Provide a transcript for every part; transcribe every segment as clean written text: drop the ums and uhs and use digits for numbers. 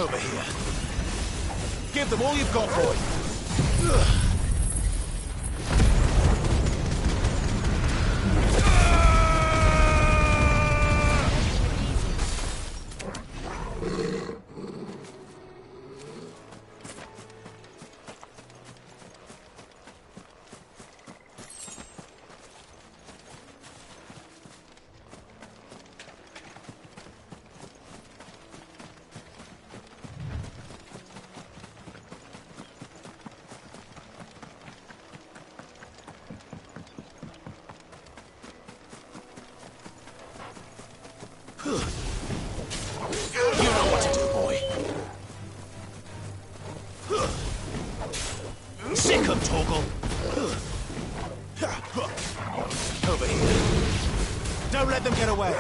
Over here. Give them all you've got, boy. Ugh. You know what to do, boy. Sick 'em, Torgal. Over here. Don't let them get away.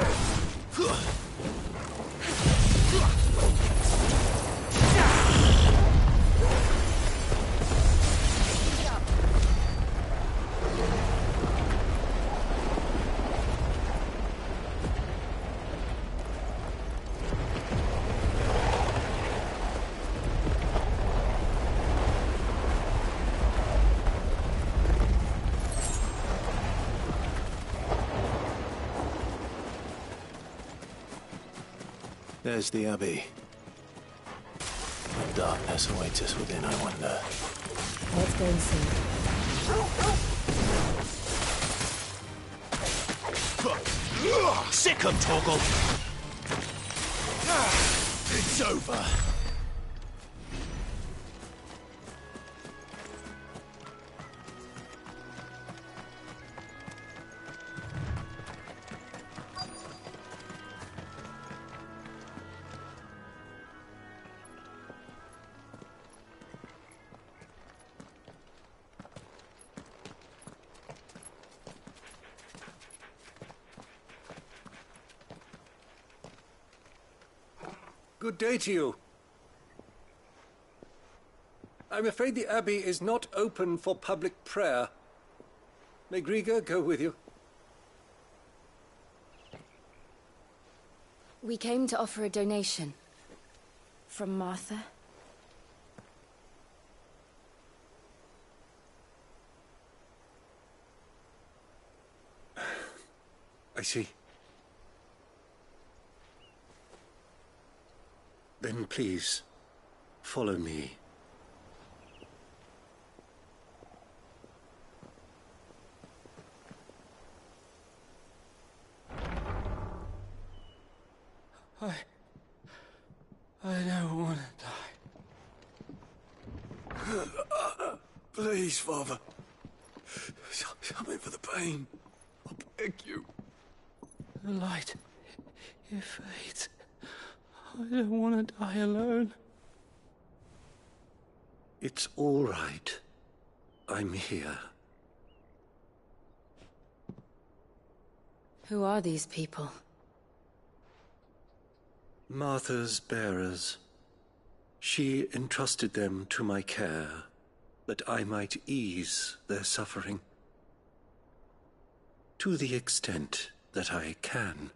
There's the Abbey. What darkness awaits us within, I wonder. Let's go and see. Sick 'em, Torgal! It's over. Good day to you. I'm afraid the Abbey is not open for public prayer. May Griga go with you? We came to offer a donation. From Martha. I see. Then please, follow me. I don't want to die. Please, Father. Something for the pain. I beg you. The light, it fades. I don't want to die alone. It's all right. I'm here. Who are these people? Martha's bearers. She entrusted them to my care, that I might ease their suffering. To the extent that I can.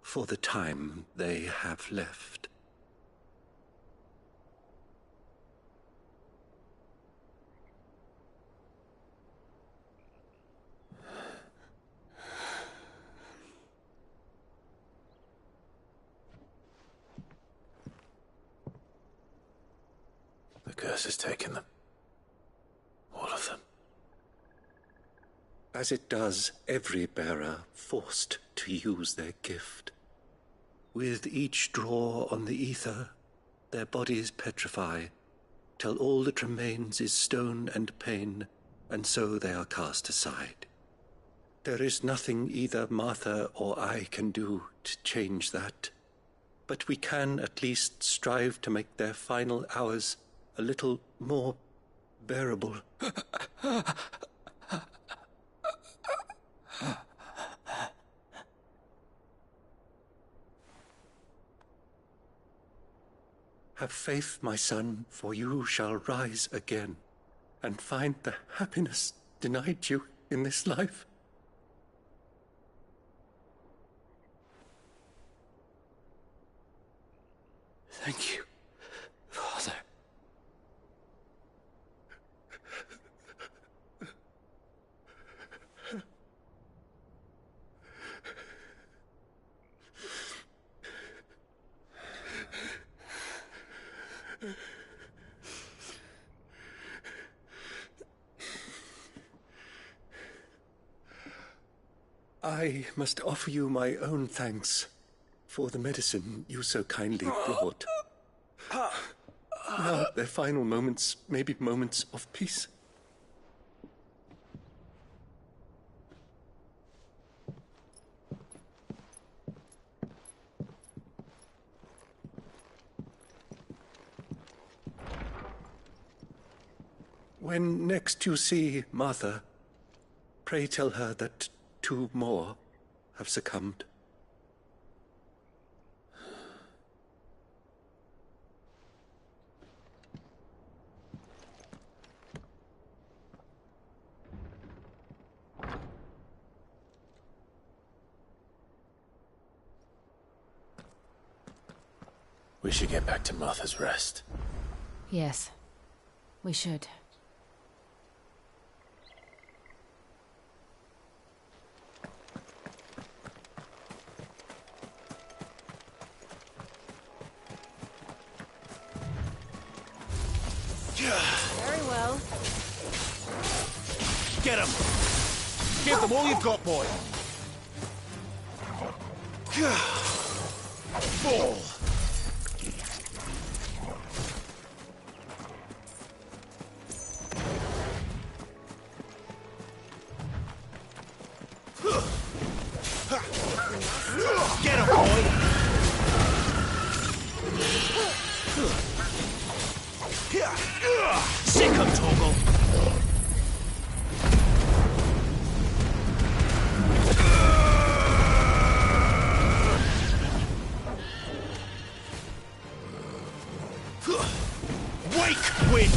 For the time they have left. The curse has taken them. All of them. As it does every bearer forced to use their gift. With each draw on the ether, their bodies petrify, till all that remains is stone and pain, and so they are cast aside. There is nothing either Martha or I can do to change that, but we can at least strive to make their final hours a little more bearable. Have faith, my son, for you shall rise again, and find the happiness denied you in this life. Thank you, Father. I must offer you my own thanks for the medicine you so kindly brought. Now their final moments may be moments of peace. When next you see Martha, pray tell her that 2 more have succumbed. We should get back to Martha's Rest. Yes, we should. Very well. Get him! Give them all you've got, boy! Fall! Get him, boy! Sick 'em, Toggle! Wake, wind!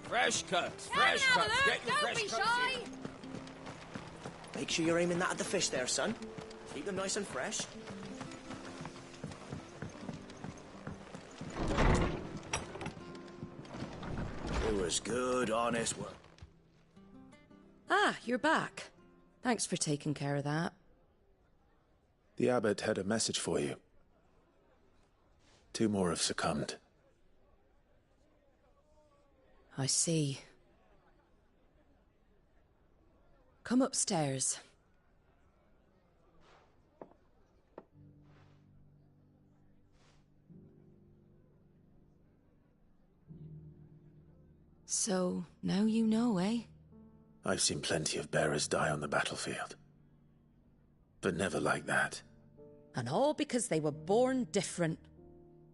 Fresh cuts, fresh cuts. Get your fresh cuts in. Make sure you're aiming that at the fish there, son. Keep them nice and fresh. It was good, honest work. Ah, you're back. Thanks for taking care of that. The abbot had a message for you. 2 more have succumbed. I see. Come upstairs. So, now you know, eh? I've seen plenty of bearers die on the battlefield. But never like that. And all because they were born different.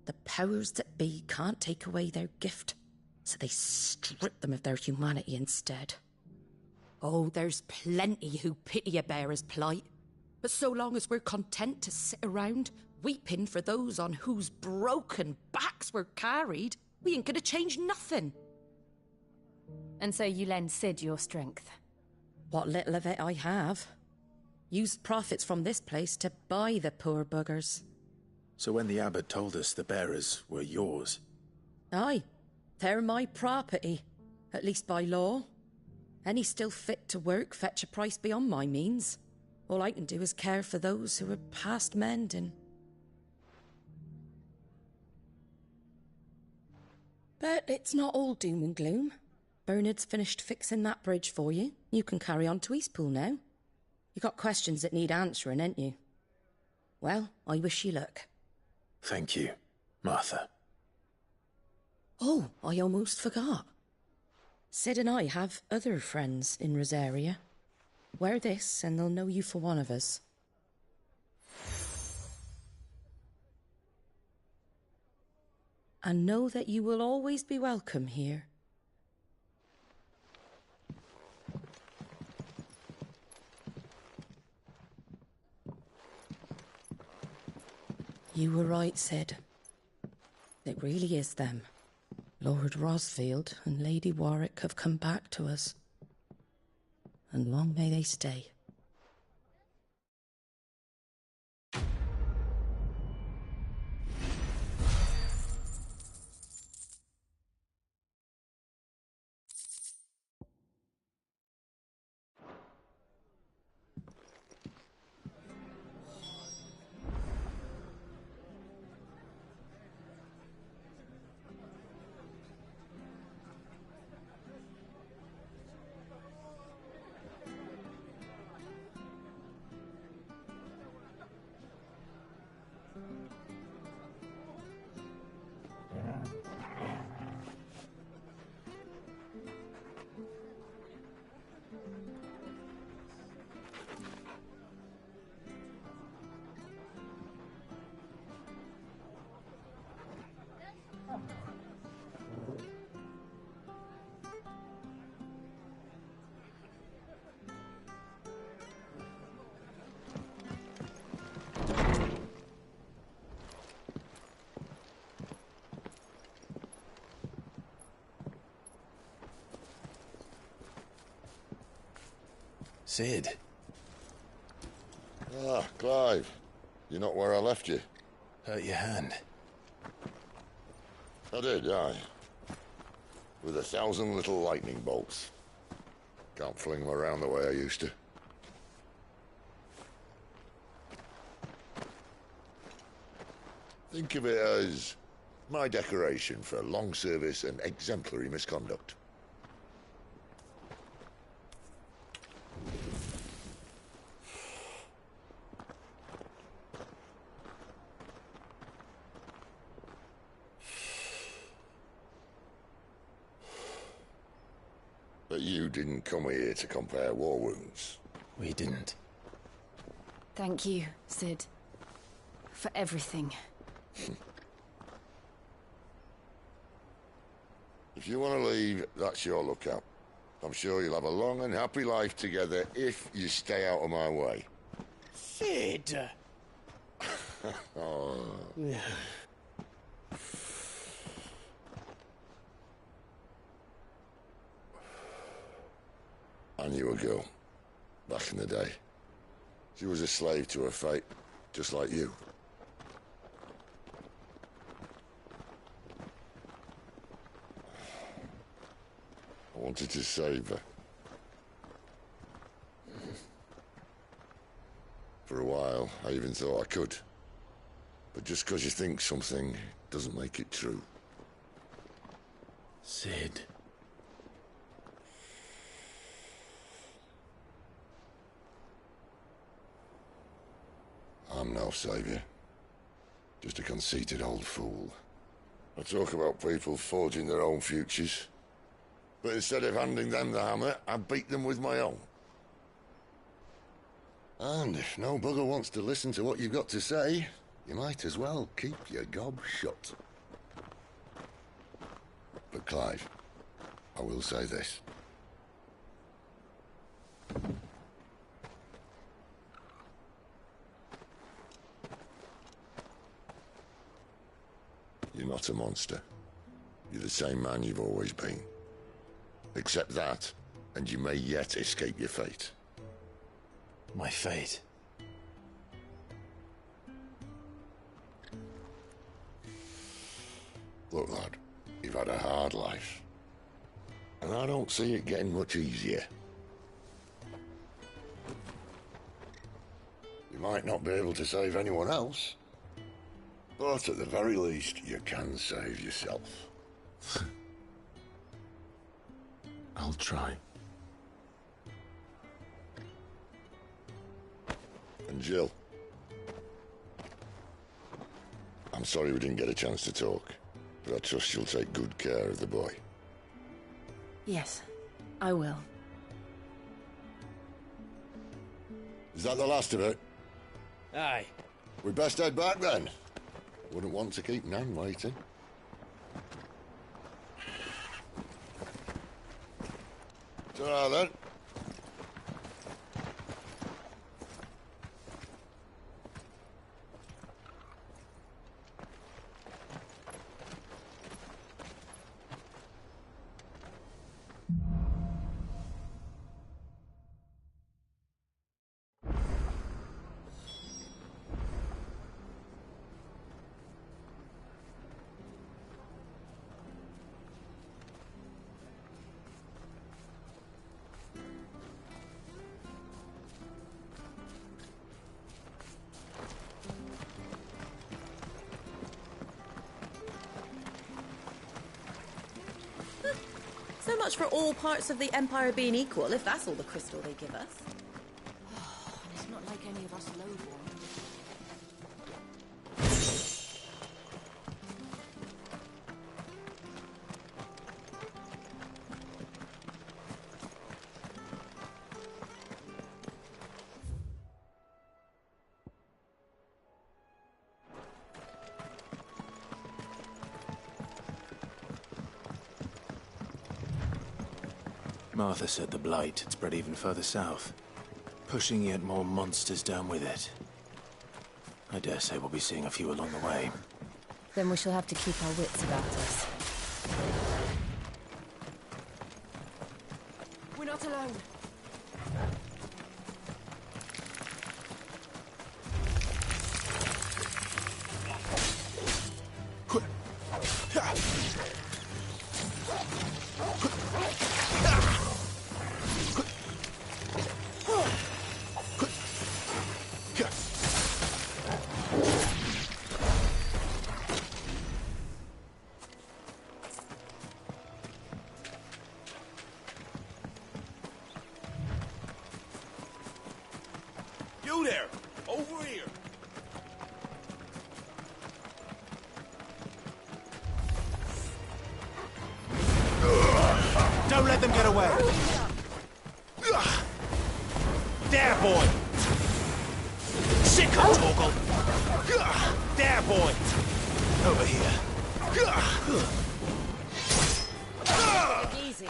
The powers that be can't take away their gift, so they strip them of their humanity instead. Oh, there's plenty who pity a bearer's plight. But so long as we're content to sit around, weeping for those on whose broken backs we're carried, we ain't gonna change nothing. And so you lend Sid your strength? What little of it I have. Used profits from this place to buy the poor buggers. So when the abbot told us the bearers were yours... Aye, they're my property, at least by law. Any still fit to work fetch a price beyond my means. All I can do is care for those who are past mending. But it's not all doom and gloom. Bernard's finished fixing that bridge for you. You can carry on to Eastpool now. You got questions that need answering, ain't you? Well, I wish you luck. Thank you, Martha. Oh, I almost forgot. Sid and I have other friends in Rosaria. Wear this and they'll know you for one of us. And know that you will always be welcome here. You were right, Sid. It really is them. Lord Rosfield and Lady Warwick have come back to us. And long may they stay. Sid. Ah, Clive. You're not where I left you. Hurt your hand. I did, aye. With 1,000 little lightning bolts. Can't fling them around the way I used to. Think of it as my decoration for long service and exemplary misconduct. But you didn't come here to compare war wounds. We didn't. Thank you, Sid. For everything. If you want to leave, that's your lookout. I'm sure you'll have a long and happy life together if you stay out of my way. Sid! Oh. I knew a girl, back in the day. She was a slave to her fate, just like you. I wanted to save her. For a while, I even thought I could. But just because you think something doesn't make it true. Sid. I'm no savior. Just a conceited old fool. I talk about people forging their own futures. But instead of handing them the hammer, I beat them with my own. And if no bugger wants to listen to what you've got to say, you might as well keep your gob shut. But Clive, I will say this. You're not a monster. You're the same man you've always been. Accept that, and you may yet escape your fate. My fate. Look, lad, you've had a hard life. And I don't see it getting much easier. You might not be able to save anyone else, but at the very least, you can save yourself. I'll try. And Jill, I'm sorry we didn't get a chance to talk, but I trust you'll take good care of the boy. Yes, I will. Is that the last of it? Aye. We best head back then. Wouldn't want to keep Nan waiting. Ta-ra then. So much for all parts of the Empire being equal, if that's all the crystal they give us. And it's not like any of us lowborn. Martha said the Blight had spread even further south, pushing yet more monsters down with it. I dare say we'll be seeing a few along the way. Then we shall have to keep our wits about us. We're not alone. You there! Over here! Don't let them get away! There, boy! Sick of Torgal! There, boy! Over here. Take it easy.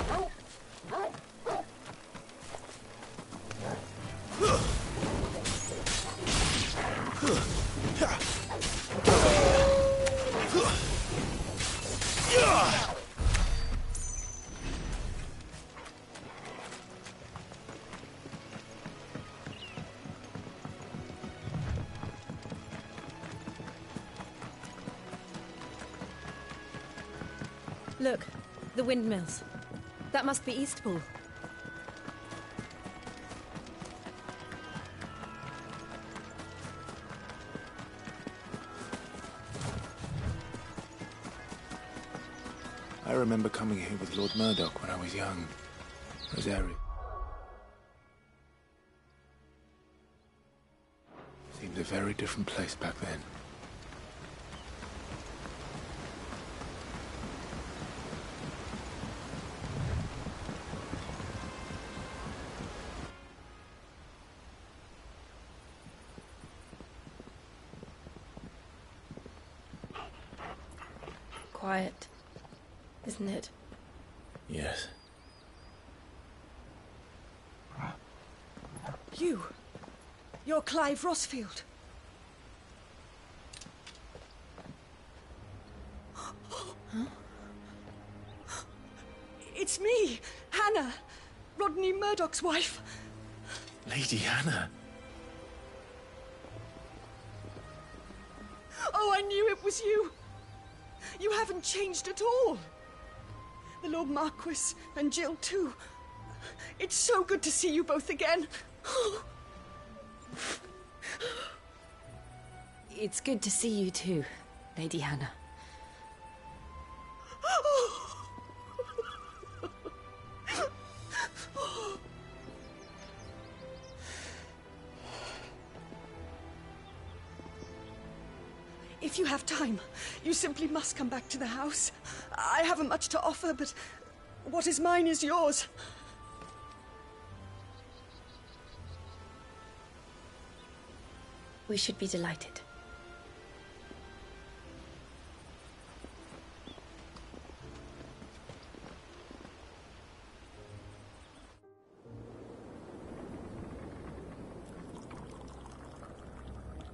Look, the windmills. That must be Eastpool. I remember coming here with Lord Murdoch when I was young. Rosario. Seemed a very different place back then. Quiet, isn't it? Yes. You're Clive Rossfield. Huh? It's me, Hannah, Rodney Murdoch's wife. Lady Hannah. Oh, I knew it was you. You haven't changed at all. The Lord Marquis and Jill too. It's so good to see you both again. It's good to see you too, Lady Hannah. If you have time, you simply must come back to the house. I haven't much to offer, but what is mine is yours. We should be delighted.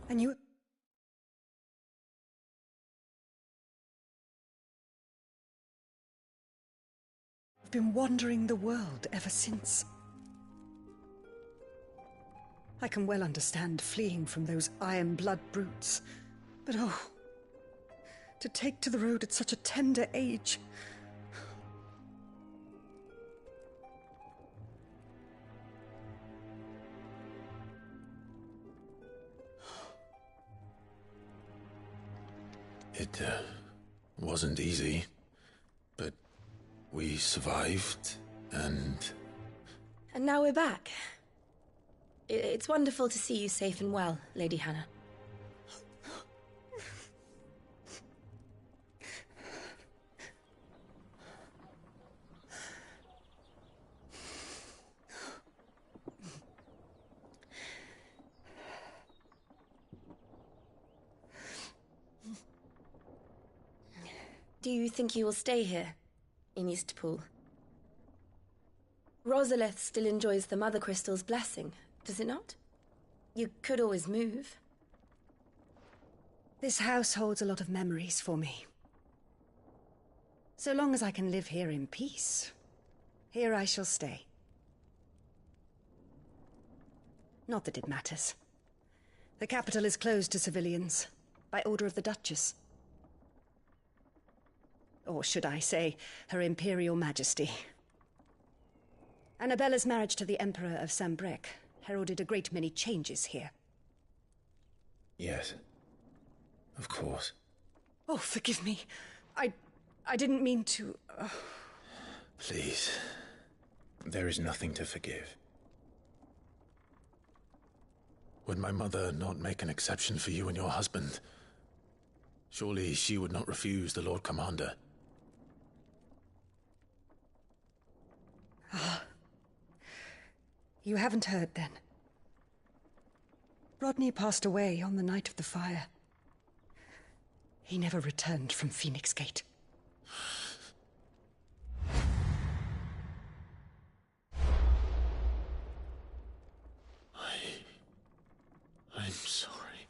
And you... I've been wandering the world ever since. I can well understand fleeing from those iron-blood brutes, but oh, to take to the road at such a tender age. It wasn't easy, but we survived, and... And now we're back. It's wonderful to see you safe and well, Lady Hannah. Do you think you will stay here, in Eastpool? Rosalith still enjoys the Mother Crystal's blessing, does it not? You could always move. This house holds a lot of memories for me. So long as I can live here in peace, here I shall stay. Not that it matters. The capital is closed to civilians, by order of the Duchess. Or should I say, Her Imperial Majesty. Annabella's marriage to the Emperor of Sambrec heralded a great many changes here. Yes, of course. Oh, forgive me. I didn't mean to... Please. There is nothing to forgive. Would my mother not make an exception for you and your husband? Surely she would not refuse the Lord Commander. You haven't heard, then. Rodney passed away on the night of the fire. He never returned from Phoenix Gate. I'm sorry.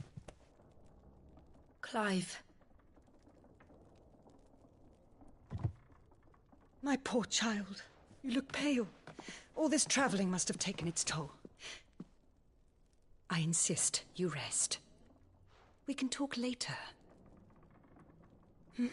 Clive. My poor child. You look pale. All this traveling must have taken its toll. I insist you rest. We can talk later. Hmm?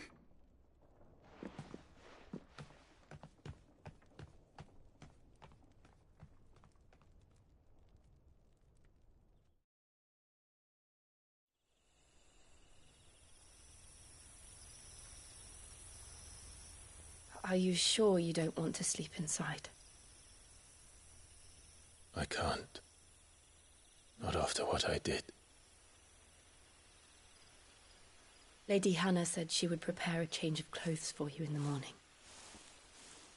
Are you sure you don't want to sleep inside? I can't. Not after what I did. Lady Hannah said she would prepare a change of clothes for you in the morning.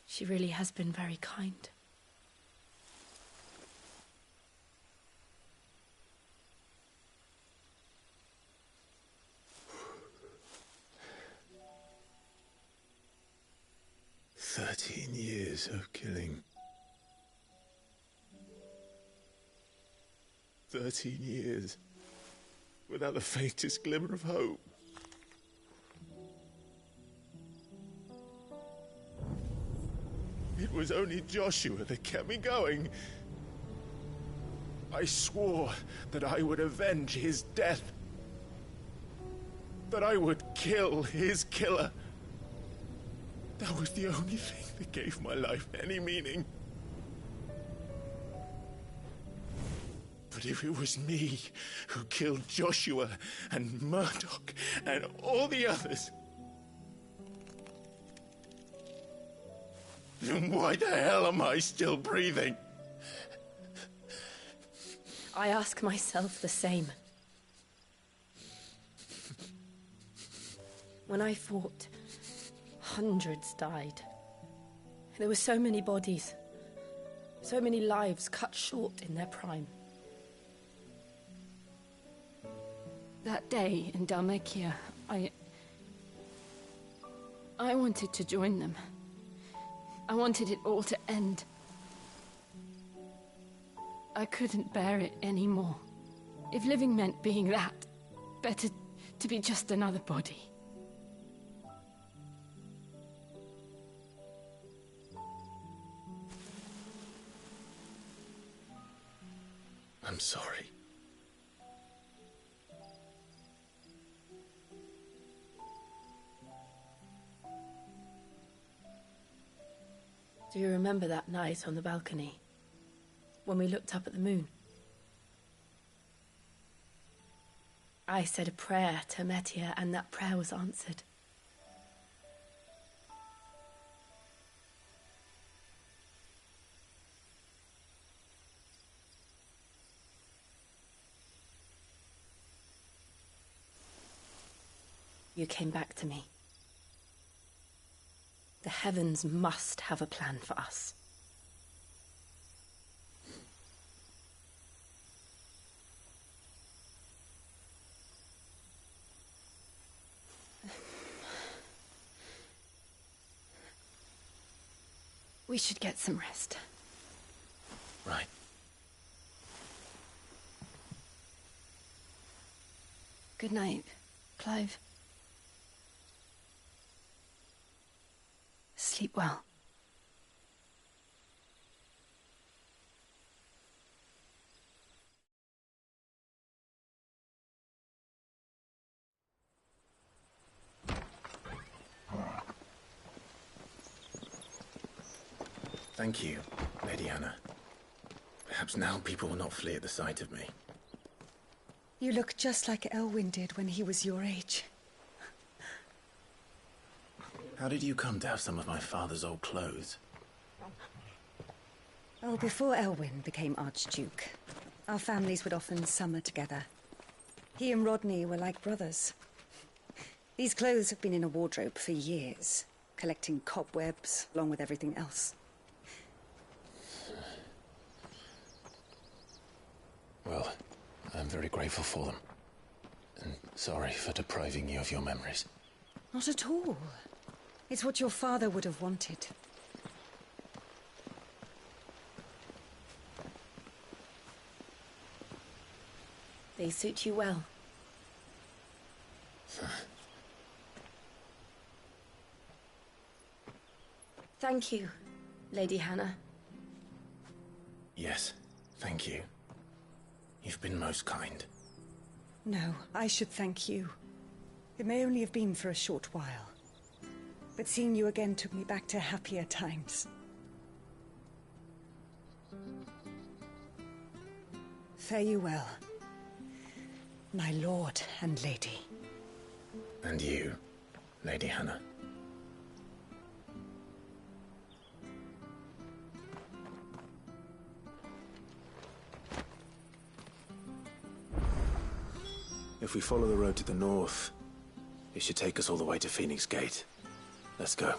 She really has been very kind. Years of killing. 13 years without the faintest glimmer of hope. It was only Joshua that kept me going. I swore that I would avenge his death. That I would kill his killer. That was the only thing that gave my life any meaning. But But if it was me who killed Joshua and Murdoch and all the others, then why the hell am I still breathing? I ask myself the same. When I fought, hundreds died. There were so many bodies, so many lives cut short in their prime. That day in Dalmekia, I wanted to join them. I wanted it all to end. I couldn't bear it anymore. If living meant being that, better to be just another body. I'm sorry. Do you remember that night on the balcony, when we looked up at the moon? I said a prayer to Metia, and that prayer was answered. You came back to me. The heavens must have a plan for us. We should get some rest. Right. Good night, Clive. Sleep well. Thank you, Lady Hannah. Perhaps now people will not flee at the sight of me. You look just like Elwyn did when he was your age. How did you come to have some of my father's old clothes? Oh, before Elwyn became Archduke, our families would often summer together. He and Rodney were like brothers. These clothes have been in a wardrobe for years, collecting cobwebs along with everything else. Well, I'm very grateful for them. And sorry for depriving you of your memories. Not at all. It's what your father would have wanted. They suit you well. Thank you, Lady Hannah. Yes, thank you. You've been most kind. No, I should thank you. It may only have been for a short while. But seeing you again took me back to happier times. Fare you well, my lord and lady. And you, Lady Hannah. If we follow the road to the north, it should take us all the way to Phoenix Gate. Let's go.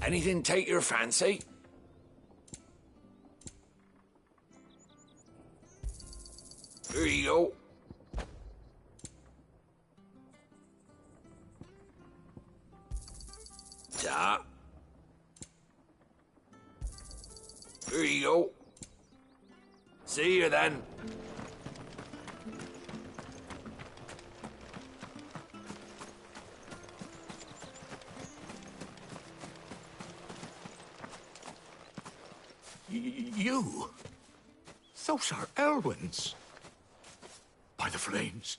Anything take your fancy? Ta. Here you go. See you then. You? Those are Elwyn's. By the flames.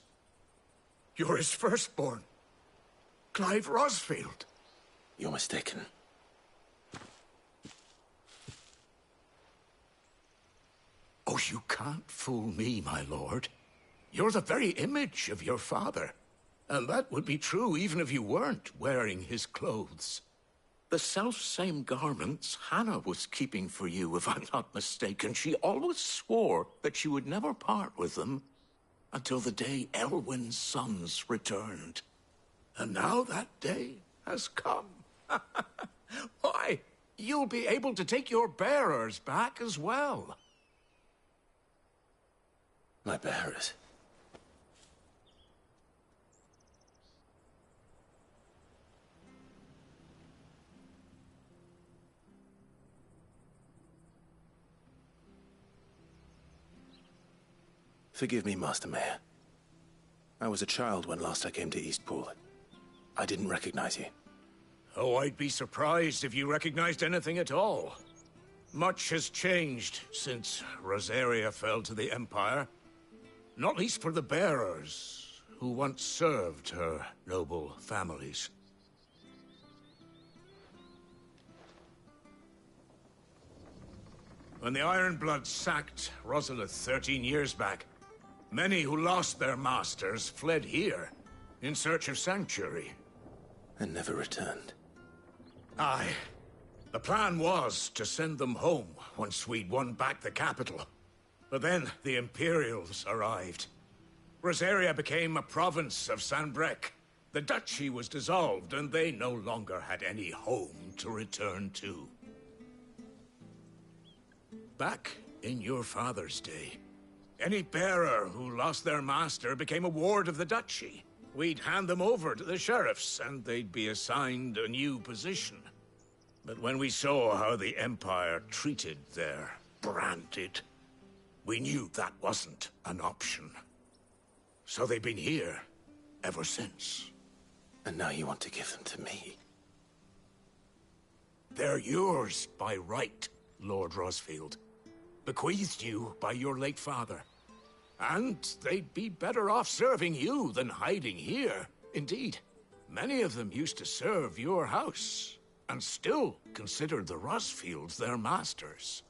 You're his firstborn. Clive Rosfield. You're mistaken. Oh, you can't fool me, my lord. You're the very image of your father. And that would be true even if you weren't wearing his clothes. The self-same garments Hannah was keeping for you, if I'm not mistaken. She always swore that she would never part with them until the day Elwyn's sons returned. And now that day has come. Why, you'll be able to take your bearers back as well. My bearers? Forgive me, Master Mayor. I was a child when last I came to Eastpool. I didn't recognize you. Oh, I'd be surprised if you recognized anything at all. Much has changed since Rosaria fell to the Empire. Not least for the bearers, who once served her noble families. When the Ironbloods sacked Rosalith 13 years back, many who lost their masters fled here, in search of sanctuary. And never returned. Aye. The plan was to send them home once we'd won back the capital. But then the Imperials arrived. Rosaria became a province of Sanbreque. The duchy was dissolved, and they no longer had any home to return to. Back in your father's day, any bearer who lost their master became a ward of the duchy. We'd hand them over to the sheriffs, and they'd be assigned a new position. But when we saw how the Empire treated their branded, we knew that wasn't an option. So they've been here ever since. And now you want to give them to me? They're yours by right, Lord Rosfield. Bequeathed you by your late father. And they'd be better off serving you than hiding here. Indeed, many of them used to serve your house, and still consider the Rosfields their masters.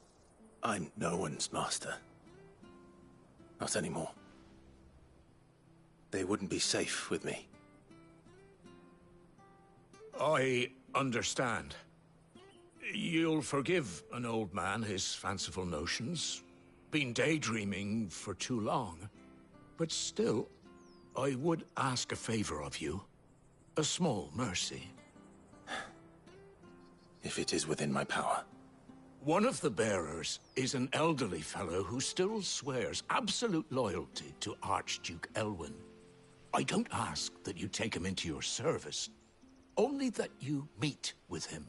I'm no one's master. Not anymore. They wouldn't be safe with me. I understand. You'll forgive an old man his fanciful notions. Been daydreaming for too long. But still, I would ask a favor of you. A small mercy. If it is within my power. One of the bearers is an elderly fellow who still swears absolute loyalty to Archduke Elwyn. I don't ask that you take him into your service, only that you meet with him.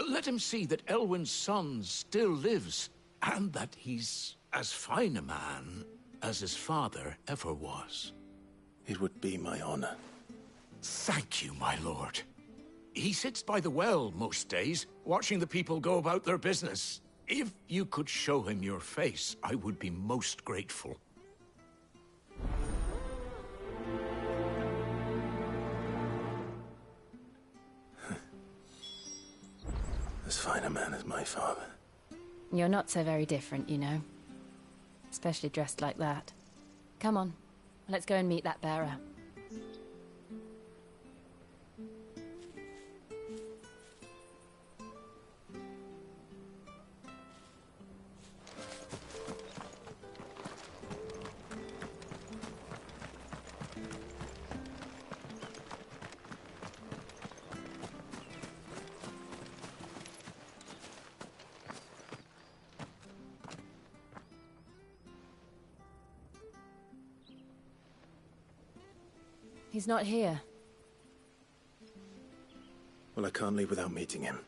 Let him see that Elwyn's son still lives, and that he's as fine a man as his father ever was. It would be my honor. Thank you, my lord. He sits by the well most days, watching the people go about their business. If you could show him your face, I would be most grateful. As fine a man as my father. You're not so very different, you know. Especially dressed like that. Come on, let's go and meet that bearer. He's not here. Well, I can't leave without meeting him.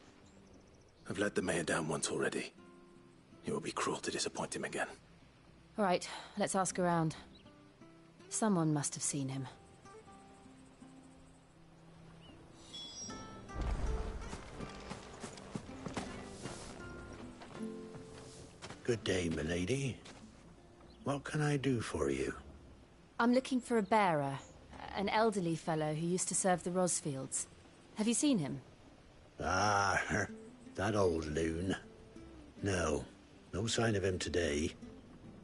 I've let the mayor down once already. It would be cruel to disappoint him again. All right, let's ask around. Someone must have seen him. Good day, milady. What can I do for you? I'm looking for a bearer, an elderly fellow who used to serve the Rosfields. Have you seen him? Ah, that old loon. No sign of him today.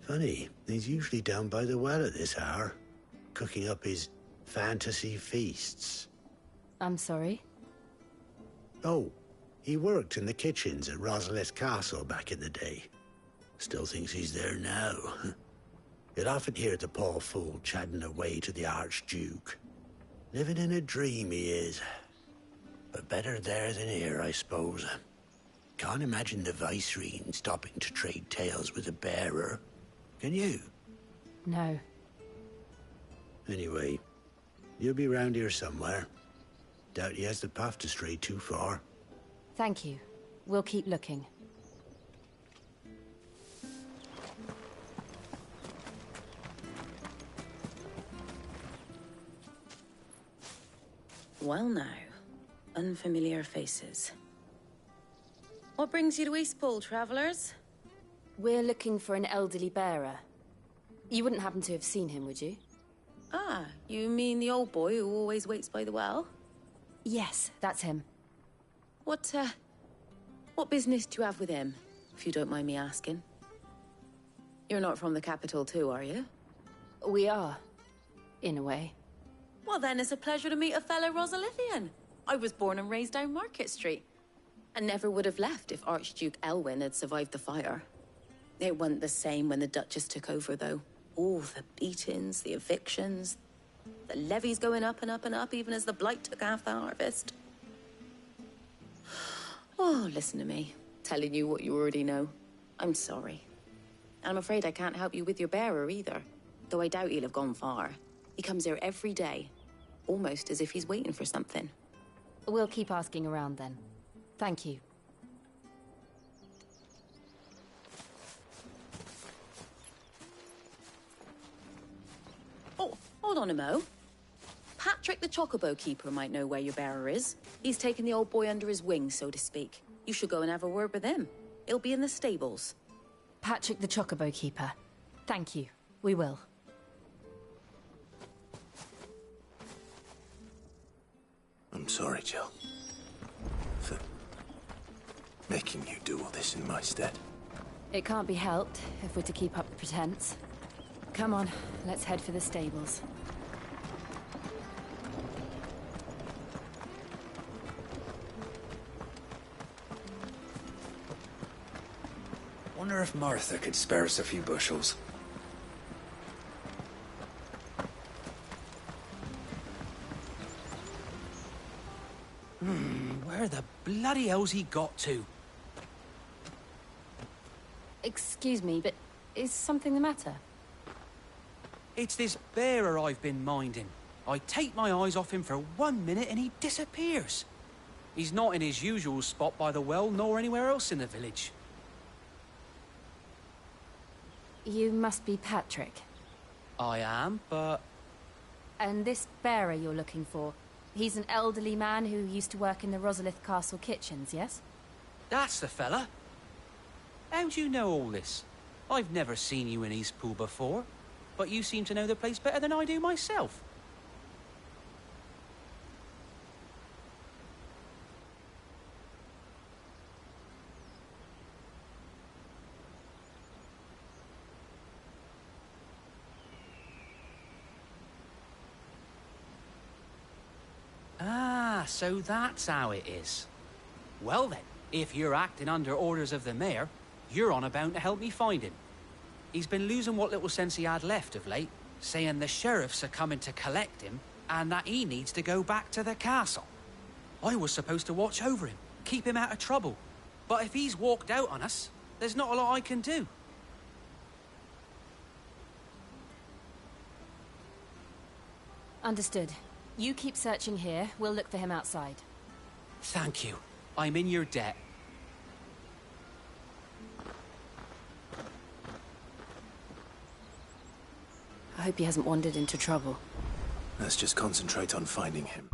Funny, he's usually down by the well at this hour, cooking up his fantasy feasts. I'm sorry? Oh, he worked in the kitchens at Rosalith Castle back in the day. Still thinks he's there now. You'd often hear the poor fool chatting away to the Archduke. Living in a dream he is. But better there than here, I suppose. Can't imagine the Viceroy stopping to trade tales with a bearer. Can you? No. Anyway, you'll be round here somewhere. Doubt he has the puff to stray too far. Thank you. We'll keep looking. Well now, unfamiliar faces. What brings you to Eastpool, travellers? We're looking for an elderly bearer. You wouldn't happen to have seen him, would you? Ah, you mean the old boy who always waits by the well? Yes, that's him. What business do you have with him, if you don't mind me asking? You're not from the capital too, are you? We are, in a way. Well then, it's a pleasure to meet a fellow Rosalithian. I was born and raised down Market Street, and never would have left if Archduke Elwyn had survived the fire. It wasn't the same when the Duchess took over, though. All the beatings, the evictions, the levies going up and up and up, even as the blight took half the harvest. Oh, listen to me, telling you what you already know. I'm sorry. I'm afraid I can't help you with your bearer either, though I doubt he'll have gone far. He comes here every day, almost as if he's waiting for something. We'll keep asking around then. Thank you. Oh, hold on a mo. Patrick the Chocobo Keeper might know where your bearer is. He's taken the old boy under his wing, so to speak. You should go and have a word with him. He'll be in the stables. Patrick the Chocobo Keeper. Thank you. We will. I'm sorry, Jill. For making you do all this in my stead. It can't be helped if we're to keep up the pretense. Come on, let's head for the stables. Wonder if Martha could spare us a few bushels. Where the bloody hell's he got to? Excuse me, but is something the matter? It's this bearer I've been minding. I take my eyes off him for 1 minute and he disappears. He's not in his usual spot by the well, nor anywhere else in the village. You must be Patrick. I am, but... And this bearer you're looking for, he's an elderly man who used to work in the Rosalith Castle kitchens, yes? That's the fella. How do you know all this? I've never seen you in Eastpool before, but you seem to know the place better than I do myself. Ah, so that's how it is. Well then, if you're acting under orders of the mayor, you're on about to help me find him. He's been losing what little sense he had left of late, saying the sheriffs are coming to collect him and that he needs to go back to the castle. I was supposed to watch over him, keep him out of trouble. But if he's walked out on us, there's not a lot I can do. Understood. You keep searching here, we'll look for him outside. Thank you. I'm in your debt. I hope he hasn't wandered into trouble. Let's just concentrate on finding him.